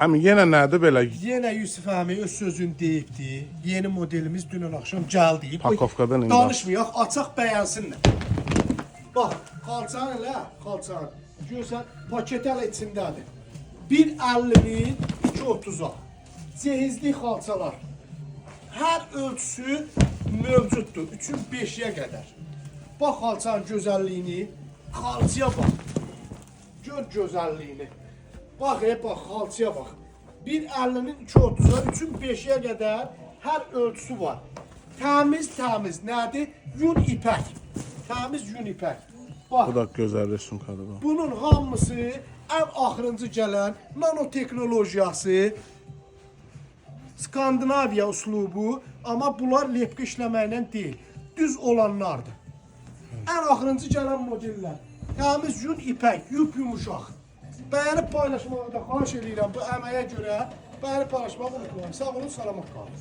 Əmi yenə nədir belə Yenə Yusuf əmi öz sözünü deyibdi. Yeni modelimiz dünən axşam gəldi. Pakovkadan indi. Danışmayaq, açaq bəyənsinlər. Bax, xalçanı elə, xalçanı. Görsən, paket hələ içindədir. 1.50-nin 2.30-a. Cehizli xalçalar. Hər ölçüsü mövcuddur. 3-ün 5-yə qədər. Bax xalçanın gözəlliyini, xalçaya bax. Gör gözəlliyini. Bax, bax, xalçaya bax. 1.50-nin 2.30-a, 3-ün 5-yə qədər hər ölçüsü var. Təmiz, nədir? Yun ipək. Təmiz yun ipək. Bax, Bu da gözəl resimkadır. bunun hamısı ən axırıncı gələn nanoteknologiyası, Skandinaviya üslubu, amma bunlar lepqa işləməklə deyil, düz olanlardır. Ən axırıncı gələn modellər, təmiz yun ipək, yumuşaq. Bəyənib paylaşmağı da xahiş edirəm bu əməyə görə. Bəyənib paylaşmağı unutmayın. Sağ olun, salamat qalın.